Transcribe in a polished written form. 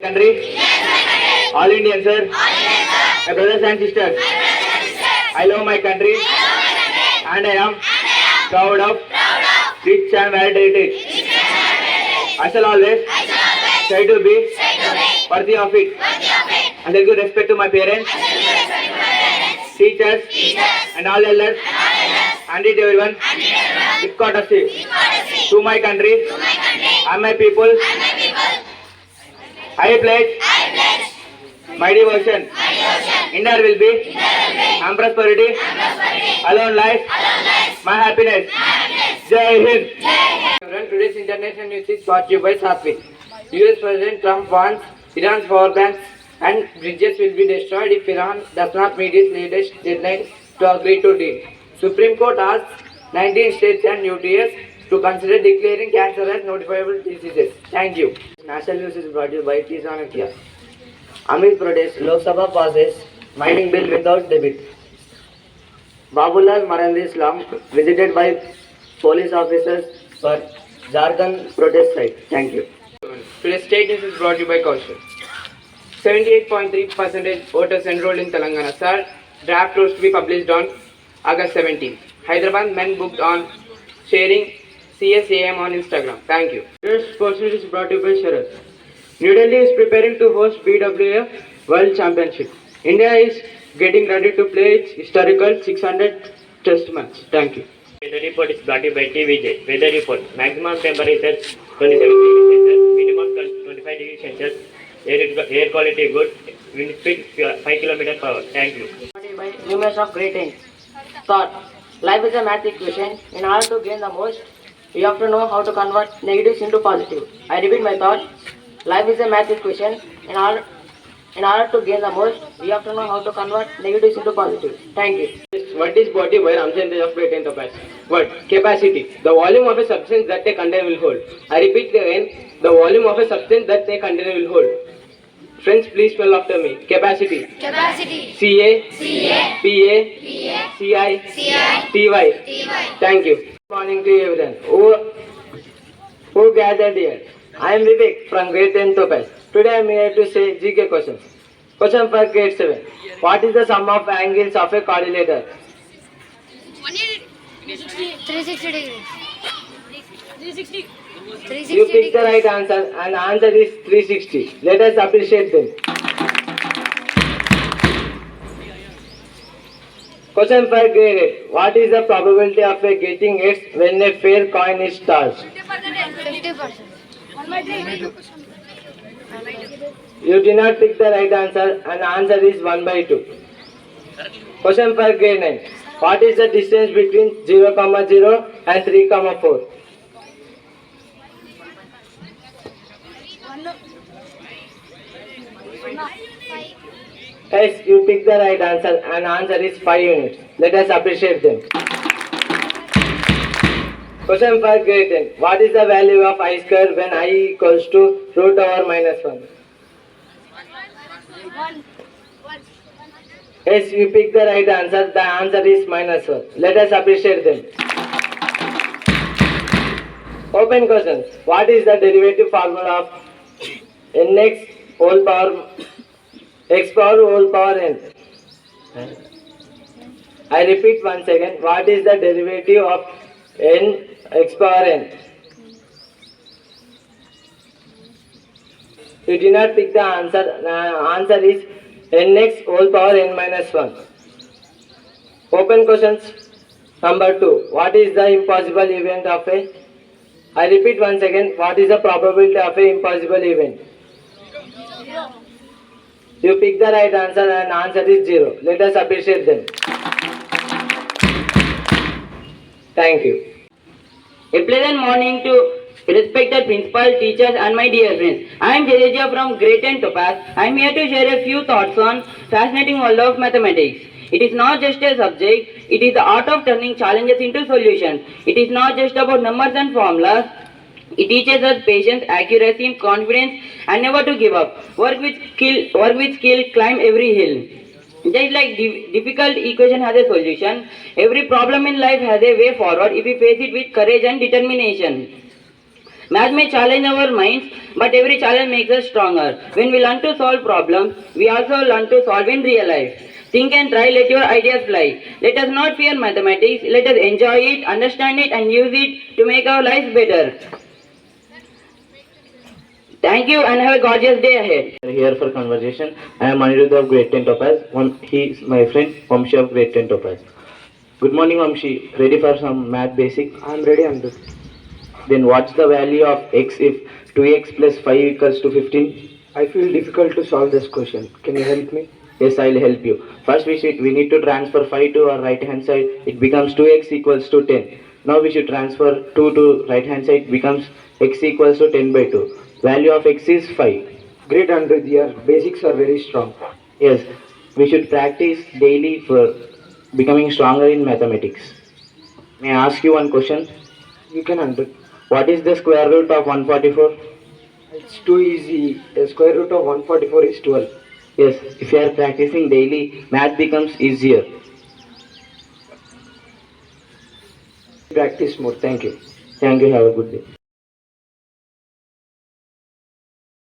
Country? All Indian, sir. My brothers and sisters. I love my country. And I am proud of rich and varied heritage. I shall always try to be worthy of it. I shall give respect to my parents, teachers, and all elders, and treat everyone with courtesy. To my country and my people, I pledge my devotion. India will be and prosperity, alone life, my happiness. Jai Hind. Today's international news is brought to you by Safi. US President Trump warns Iran's power plants and bridges will be destroyed if Iran does not meet its latest deadline to agree to deal. Supreme Court asks 19 states and UTS to consider declaring cancer as notifiable diseases. Thank you. National news is brought to you by Tisanakia. Andhra Pradesh Lok Sabha passes mining bill without debit. Babulal Marandi slum visited by police officers for Jharkhand protest site. Thank you. Today's state news is brought to you by Kaushal. 78.3% voters enrolled in Telangana. Sir, draft rules to be published on August 17. Hyderabad men booked on sharing CSAM on Instagram. Thank you. Today's sports news is brought to you by Sharad. New Delhi is preparing to host BWF World Championship. India is getting ready to play its historical 600 test match. Thank you. Weather report is brought to you by TVJ. Weather report. Maximum temperature 27 degrees Celsius. Minimum 25 degrees Celsius. Air quality good. Wind speed 5 km per hour. Thank you. By numerous of Grade X. Thought. Life is a math equation. In order to gain the most, you have to know how to convert negatives into positive. I repeat my thought. Life is a math equation. In order to gain the most, you have to know how to convert negatives into positive. Thank you. What is body by percentage of Grade X TOPAZ? What? Capacity. The volume of a substance that a container will hold. I repeat again. The volume of a substance that a container will hold. Friends, please spell after me. Capacity. Capacity. CA. CA. PA. CI. CI. TY. Thank you. Good morning to everyone. Who gathered here? I am Vivek from Grade X TOPAZ. Today I am here to say GK questions. Question for Grade 7. What is the sum of angles of a quadrilateral? 360 degrees. 360. You pick the right answer and the answer is 360. Let us appreciate them. Question for Grade 8. What is the probability of a getting X when a fair coin is tossed? 50%. 1/3. You did not pick the right answer and the answer is 1/2. Question for Grade 9. What is the distance between 0, 0 and 3, 4? Yes, you pick the right answer and the answer is 5 units. Let us appreciate them. Question for Grade 10. What is the value of I square when I equals to root over minus 1? Yes, you pick the right answer. The answer is minus 1. Let us appreciate them. Open questions. What is the derivative formula of nx whole power x power whole power n? I repeat once again. What is the derivative of n x power n? You did not pick the answer. The answer is nx whole power n minus 1. Open questions. Number 2. What is the impossible event of a? I repeat once again. What is the probability of a impossible event? You pick the right answer and answer is 0. Let us appreciate them. Thank you. A pleasant morning to respected principal, teachers and my dear friends. I am Jadeja from Grade X TOPAZ. I am here to share a few thoughts on fascinating world of mathematics. It is not just a subject, it is the art of turning challenges into solutions. It is not just about numbers and formulas. It teaches us patience, accuracy, confidence and never to give up. Work with skill, climb every hill. Just like difficult equation has a solution, every problem in life has a way forward if we face it with courage and determination. Math may challenge our minds, but every challenge makes us stronger. When we learn to solve problems, we also learn to solve in real life. Think and try, let your ideas fly. Let us not fear mathematics, let us enjoy it, understand it, and use it to make our lives better. Thank you and have a gorgeous day ahead. Here for conversation. I am Anirudh of Grade 10 Topaz. He is my friend Vamshi of Grade 10 Topaz. Good morning, Vamshi. Ready for some math basic? I am ready, Anirudh. Then what's the value of x if 2x plus 5 equals to 15? I feel difficult to solve this question. Can you help me? Yes, I'll help you. First we need to transfer 5 to our right hand side. It becomes 2x equals to 10. Now we should transfer 2 to right hand side. It becomes x equals to 10 by 2. Value of x is 5. Great, Andrew. Your basics are very strong. Yes, we should practice daily for becoming stronger in mathematics. May I ask you one question? You can, Andrew. What is the square root of 144? It's too easy. The square root of 144 is 12. Yes, if you are practicing daily, math becomes easier. Practice more. Thank you. Thank you. Have a good day.